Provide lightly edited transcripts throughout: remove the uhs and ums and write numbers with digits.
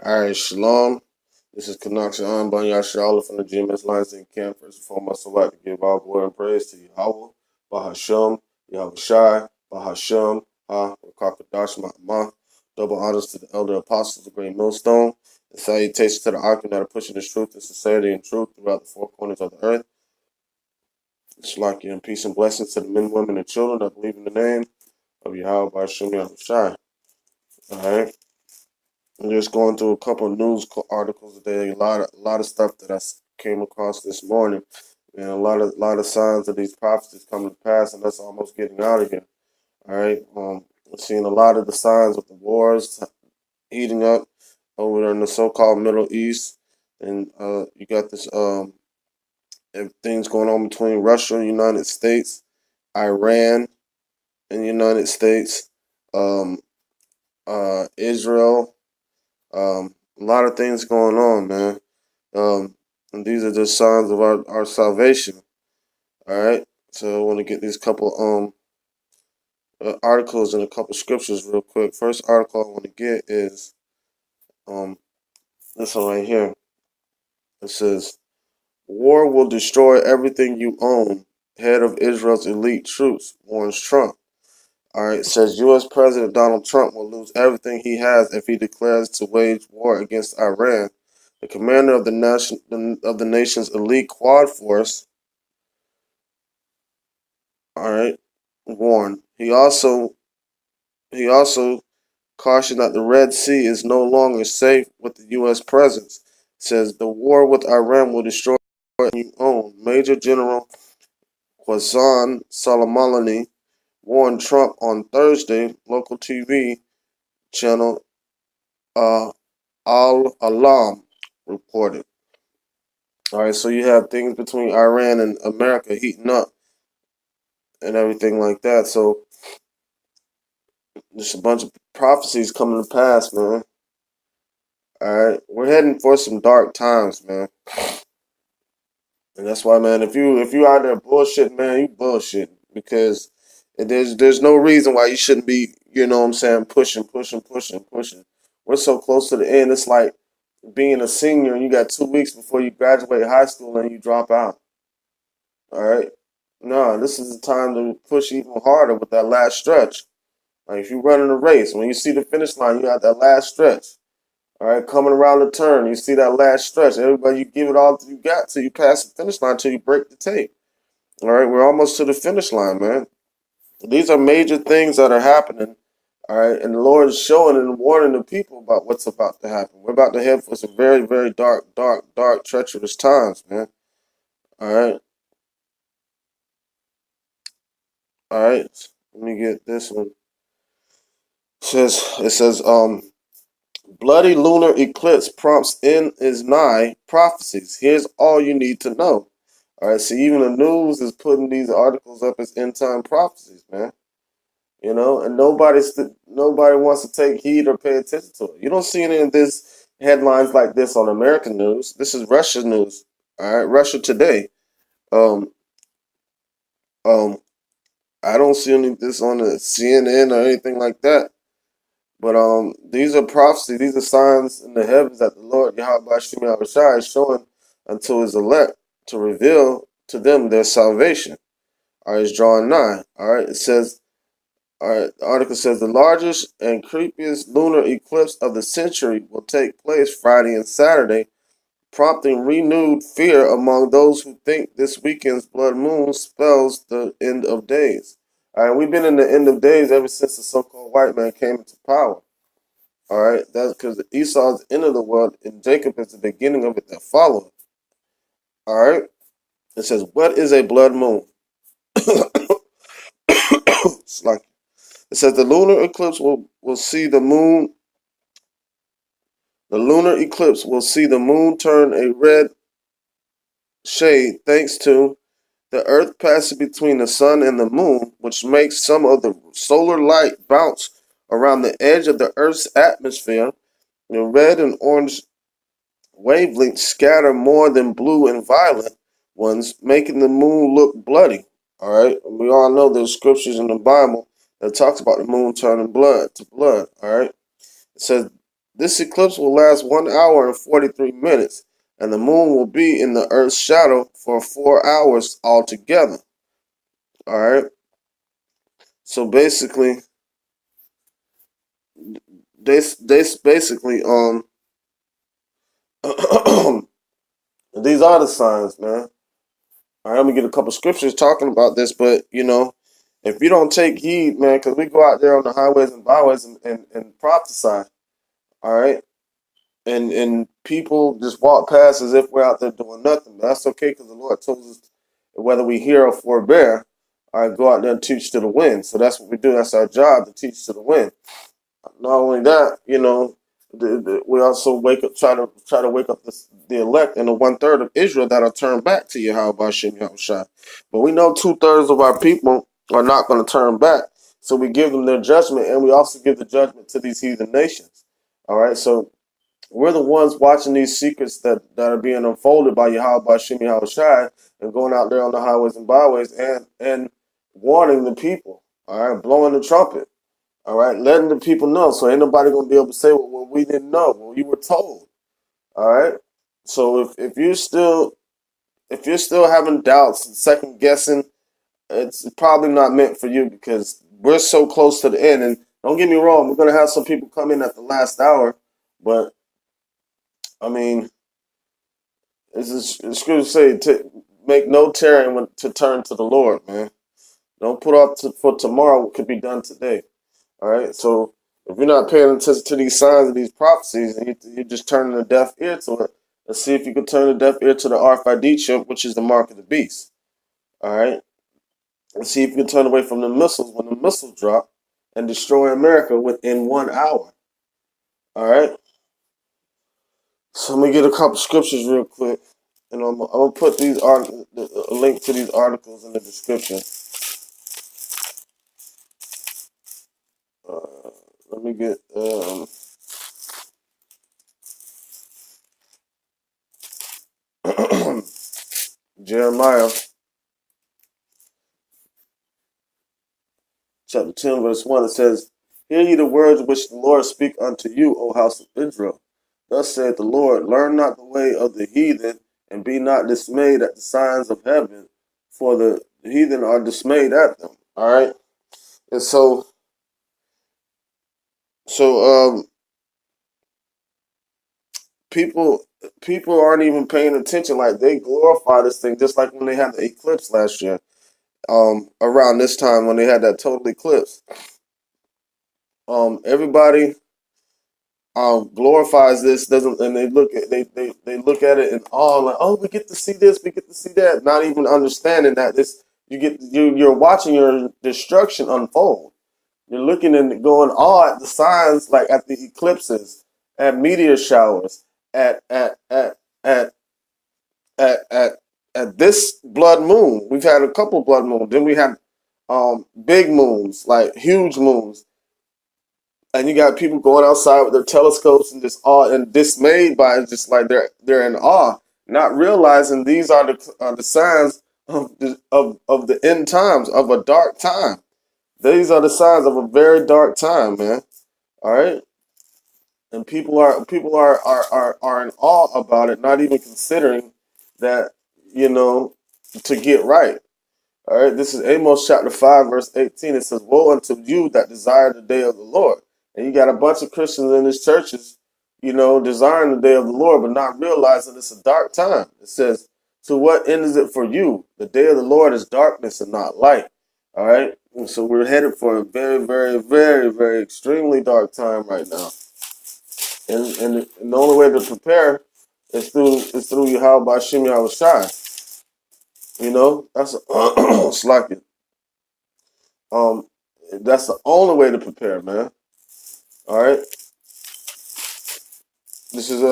All right, shalom. This is Kanakshi Anban Yashala from the GMS Lions and Camp. First and foremost, I'd like to give all glory and praise to Yahweh, Bahashem, Yahweh Shai, Bahashem, Ha, Rakakadash, Ma'amah. Double honors to the elder apostles, the great millstone, and salutations to the archon that are pushing this truth and sincerity and truth throughout the four corners of the earth. Shalaki and peace and blessings to the men, women, and children that believe in the name of Yahweh, Bahashem, Yahweh Shai. All right. I'm just going through a couple of news articles today. A lot of stuff that I came across this morning, and a lot of signs of these prophecies coming to pass, and that's almost getting out of here. All right, we're seeing a lot of the signs of the wars heating up over there in the so-called Middle East, and you got this things going on between Russia and the United States, Iran and the United States, um, Israel. A lot of things going on, man. And these are just signs of our salvation. All right. So I want to get these couple articles and a couple scriptures real quick. First article I want to get is this one right here. It says, "War will destroy everything you own. Head of Israel's elite troops warns Trump." All right. It says U.S. President Donald Trump will lose everything he has if he declares to wage war against Iran. The commander of the nation's elite quad force, all right, warned. He also cautioned that the Red Sea is no longer safe with the U.S. presence. Says the war with Iran will destroy you own. Major General Qasem Soleimani warned Trump on Thursday. Local TV channel Al Alam reported. All right, so you have things between Iran and America heating up and everything like that. So there's a bunch of prophecies coming to pass, man. All right, we're heading for some dark times, man. And that's why, man, if you out there bullshit, man, you bullshit because there's no reason why you shouldn't be, you know what I'm saying, pushing, pushing, pushing, pushing. We're so close to the end. It's like being a senior and you got 2 weeks before you graduate high school and you drop out. All right. No, this is the time to push even harder with that last stretch. Like if you're running a race, when you see the finish line, you have that last stretch. All right, coming around the turn, you see that last stretch. Everybody, you give it all you got till you pass the finish line, till you break the tape. All right, we're almost to the finish line, man. These are major things that are happening. All right, and the Lord is showing and warning the people about what's about to happen. We're about to head for some very, very dark, dark, dark, treacherous times, man. All right, all right. Let me get this one. It says, bloody lunar eclipse prompts end is nigh prophecies. Here's all you need to know. All right, see, even the news is putting these articles up as end time prophecies, man. You know, and nobody wants to take heed or pay attention to it. You don't see any of this headlines like this on American news. This is Russia news. All right, Russia Today. Um, um, I don't see any of this on the CNN or anything like that. But these are prophecies. These are signs in the heavens that the Lord Yahweh Shem Yahweh Shai is showing unto His elect to reveal to them their salvation. All right, it's drawing nigh. All right, it says. All right, the article says the largest and creepiest lunar eclipse of the century will take place Friday and Saturday, prompting renewed fear among those who think this weekend's blood moon spells the end of days. All right, we've been in the end of days ever since the so-called white man came into power. All right, that's because Esau is the end of the world and Jacob is the beginning of it that followed. All right, it says, what is a blood moon? It's like it says the lunar eclipse will see the moon. The lunar eclipse will see the moon turn a red shade thanks to the Earth passing between the sun and the moon, which makes some of the solar light bounce around the edge of the Earth's atmosphere. The red and orange wavelengths scatter more than blue and violet ones, making the moon look bloody. All right, we all know there's scriptures in the Bible that talks about the moon turning blood to blood. All right, it says This eclipse will last 1 hour and 43 minutes, and the moon will be in the Earth's shadow for 4 hours altogether. All right. So basically, they basically these are the signs, man. All right, let me get a couple scriptures talking about this, but if you don't take heed, man, because we go out there on the highways and byways and prophesy, all right, and people just walk past as if we're out there doing nothing. But that's okay because the Lord told us whether we hear or forbear, all right, go out there and teach to the wind. So that's what we do. That's our job, to teach to the wind. Not only that, we also try to wake up the elect and the 1/3 of Israel that are turned back to Yahweh Hashem Yahushua. But we know 2/3 of our people are not going to turn back, so we give them their judgment, and we also give the judgment to these heathen nations. All right, so we're the ones watching these secrets that are being unfolded by Yahweh Hashem Yahushua and going out there on the highways and byways and warning the people. All right, blowing the trumpet. All right, letting the people know, so ain't nobody gonna be able to say, well, we didn't know. Well, you were told. All right. So if you're still having doubts and second guessing, it's probably not meant for you because we're so close to the end. And don't get me wrong, we're gonna have some people come in at the last hour, but I mean, it's scripture say to make no tarrying to turn to the Lord, man. Don't put off for tomorrow what could be done today. All right, so if you're not paying attention to these signs and these prophecies, and you're just turning a deaf ear to it, let's see if you can turn a deaf ear to the RFID chip, which is the mark of the beast. All right, let's see if you can turn away from the missiles when the missiles drop and destroy America within 1 hour. All right, so let me get a couple scriptures real quick, and I'm gonna put a link to these articles in the description. Let me get Jeremiah chapter 10, verse 1. It says, "Hear ye the words which the Lord speak unto you, O house of Israel. Thus saith the Lord, learn not the way of the heathen, and be not dismayed at the signs of heaven, for the heathen are dismayed at them." All right, and so people aren't even paying attention. Like, they glorify this thing, just like when they had the eclipse last year. Around this time when they had that total eclipse, everybody glorifies this, doesn't, and they look at it in awe, like, oh, we get to see this, we get to see that, not even understanding that you're watching your destruction unfold. You're looking and going awe at the signs, like at the eclipses, at meteor showers, at at this blood moon. We've had a couple blood moons. Then we had big moons, like huge moons. And you got people going outside with their telescopes and just awe and dismayed by it, just like they're in awe, not realizing these are the signs of the end times, of a dark time. These are the signs of a very dark time, man. All right, and people are in awe about it, not even considering that to get right. All right, this is Amos chapter 5, verse 18. It says, "Woe unto you that desire the day of the Lord." And you got a bunch of Christians in these churches, desiring the day of the Lord, but not realizing it's a dark time. It says, "To what end is it for you? The day of the Lord is darkness and not light." All right, and so we're headed for a very, very, very, very extremely dark time right now. And the only way to prepare is through Yahweh Hashem Yahushua. That's it's like it. That's the only way to prepare, man. All right. This is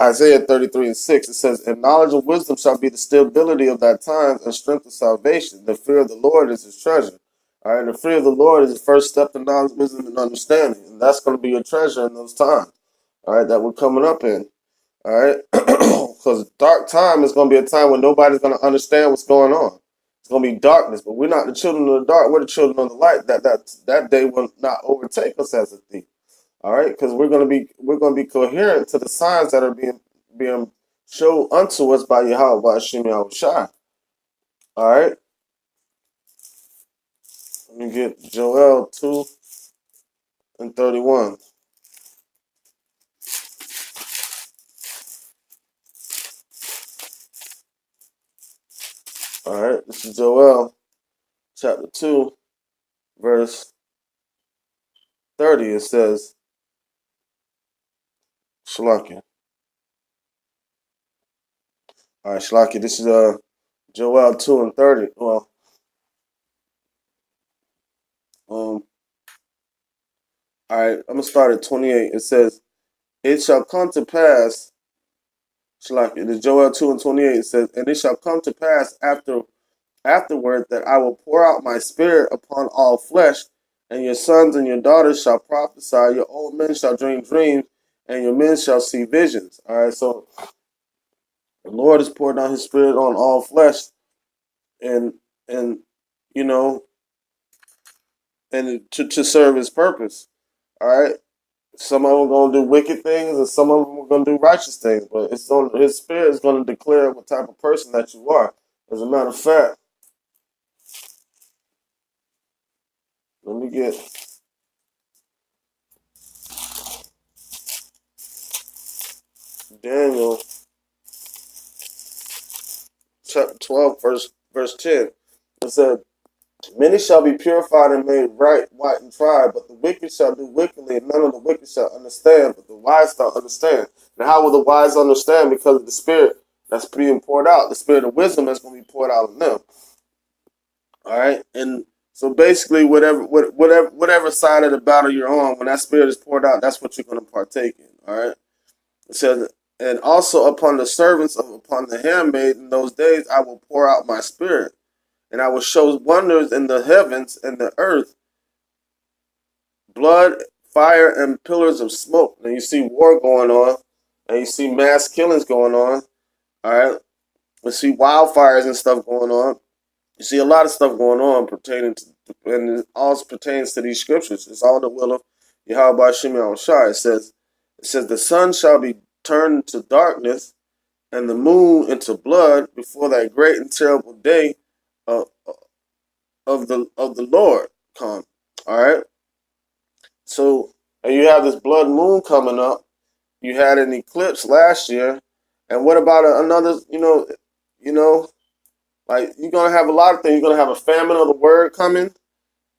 Isaiah 33:6. It says, "And knowledge and wisdom shall be the stability of that time, and strength of salvation. The fear of the Lord is his treasure." All right. The fear of the Lord is the first step to knowledge, wisdom, and understanding, and that's going to be your treasure in those times. All right, that we're coming up in. All right, because dark time is going to be a time when nobody's going to understand what's going on. It's going to be darkness, but we're not the children of the dark. We're the children of the light. That day will not overtake us as a thief. All right, because we're gonna be coherent to the signs that are being shown unto us by Yahweh, by Hashem Yahushua. All right, let me get Joel 2:31. All right, this is Joel chapter 2, verse 30. It says, Shalaki. All right, Shalaki. This is Joel 2:30. Well, all right, I'm gonna start at 28. It says, "It shall come to pass." Shalaki. This is Joel 2:28. It says, "And it shall come to pass afterward that I will pour out my spirit upon all flesh, and your sons and your daughters shall prophesy, your old men shall dream dreams, and your men shall see visions." All right, so the Lord has poured down His Spirit on all flesh, and you know, and to serve His purpose. All right, some of them are gonna do wicked things, and some of them are gonna do righteous things. But it's on His Spirit is gonna declare what type of person that you are. As a matter of fact, let me get Daniel chapter 12, verse 10. It said, "Many shall be purified and made right, white, and tried, but the wicked shall do wickedly, and none of the wicked shall understand, but the wise shall understand." And how will the wise understand? Because of the Spirit that's being poured out, the Spirit of wisdom that's going to be poured out on them. All right, and so basically, whatever side of the battle you're on, when that Spirit is poured out, that's what you're going to partake in. All right, it says, "And also upon the servants upon the handmaid in those days, I will pour out my Spirit. And I will show wonders in the heavens and the earth, blood, fire, and pillars of smoke." And you see war going on, and you see mass killings going on. All right, you see wildfires and stuff going on. You see a lot of stuff going on pertaining to, and it all pertains to these scriptures. It's all the will of Yahweh Shimon Shai. It says the sun shall be turned to darkness, and the moon into blood before that great and terrible day of the Lord come. All right. So and you have this blood moon coming up. You had an eclipse last year, and what about another? Like you're gonna have a lot of things. You're gonna have a famine of the word coming.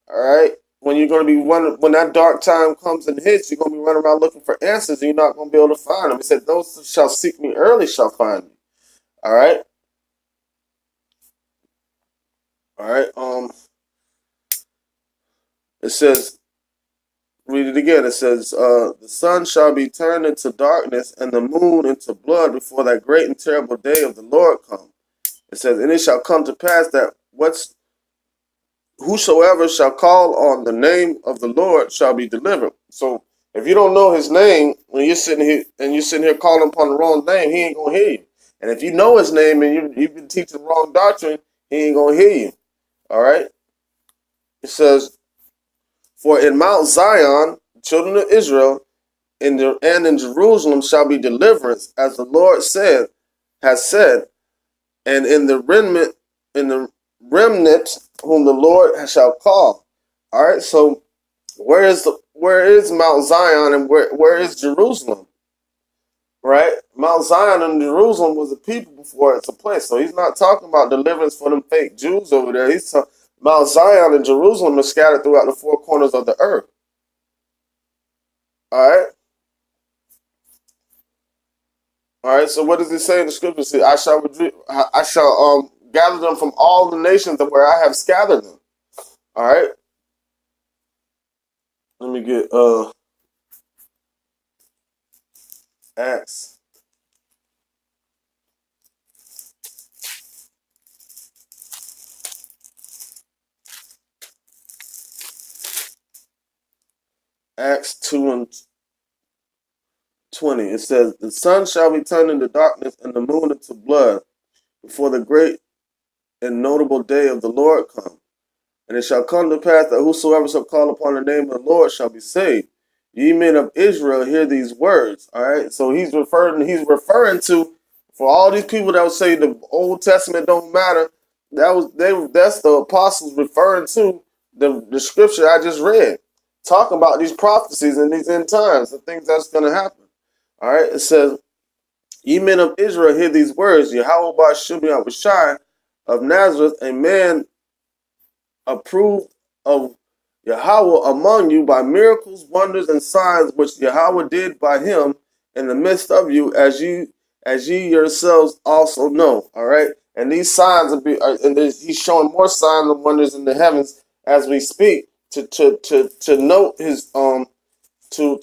All right. When you're gonna be when that dark time comes and hits, you're gonna be running around looking for answers, and you're not gonna be able to find them. He said, "Those who shall seek me early shall find me." All right. All right. It says, read it again. It says, "The sun shall be turned into darkness and the moon into blood before that great and terrible day of the Lord come." It says, "And it shall come to pass that whosoever shall call on the name of the Lord shall be delivered." So if you don't know His name, when you're sitting here calling upon the wrong name, He ain't gonna hear you. And if you know His name and you've been teaching the wrong doctrine, He ain't gonna hear you. All right. It says, "For in Mount Zion, the children of Israel, and in Jerusalem shall be deliverance, as the Lord has said, and in the remnant whom the Lord shall call." All right, so where is Mount Zion and where is Jerusalem? Right, Mount Zion and Jerusalem was a people before it's a place. So He's not talking about deliverance for them fake Jews over there. Mount Zion and Jerusalem are scattered throughout the four corners of the earth. All right. All right, so what does it say in the scripture? See, I shall gather them from all the nations where I have scattered them. All right, let me get Acts. Acts 2:20. It says, "The sun shall be turned into darkness and the moon into blood before the great and notable day of the Lord come. And it shall come to pass that whosoever shall call upon the name of the Lord shall be saved. Ye men of Israel, hear these words. All right. So he's referring to, for all these people that would say the Old Testament don't matter. That's the apostles referring to the scripture I just read, talking about these prophecies in these end times, the things that's going to happen. All right. It says, ye men of Israel, hear these words. Yahweh Ba'ashem Yahushai of Nazareth, a man approved of Yahweh among you by miracles, wonders, and signs which Yahweh did by him in the midst of you, as ye yourselves also know. All right, and these signs he's showing more signs and wonders in the heavens as we speak to note his to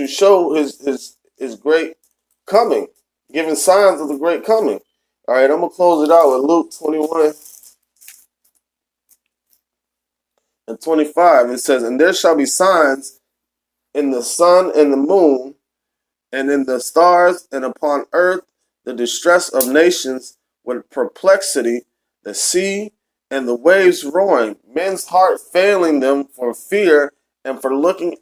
show his great coming, giving signs of the great coming. All right, I'm gonna close it out with Luke 21:25. It says, and there shall be signs in the sun and the moon, and in the stars, and upon earth the distress of nations with perplexity, the sea and the waves roaring, men's heart failing them for fear and for looking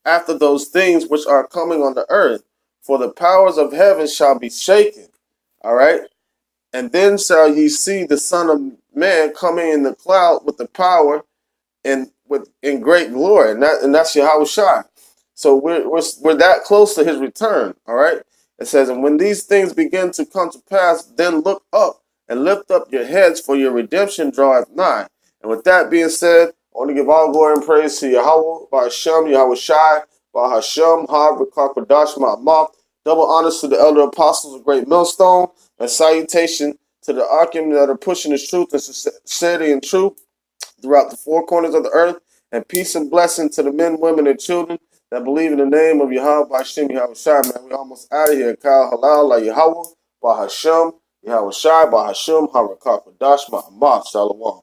after those things which are coming on the earth. For the powers of heaven shall be shaken. All right. And then shall ye see the Son of Man coming in the cloud with the power and in great glory, and that's Yahweh Shai. So we're that close to his return. All right. It says, and when these things begin to come to pass, then look up and lift up your heads, for your redemption draweth nigh. And with that being said, I want to give all glory and praise to Yahweh, Ba'ashem, Yahweh Shai, Ba'ashem, Hav, Ma'amah. Double honors to the elder apostles of Great Millstone, and salutation to the Akim that are pushing the truth and sincerity and truth throughout the four corners of the earth, and peace and blessing to the men, women, and children that believe in the name of Yahweh Ba'ashem Yahweh Shai. Man, we almost out of here. Kal Halal La Yahweh Ba'ashem Yahweh Shai Ba'ashem Harakak Ma'amah. Shalom.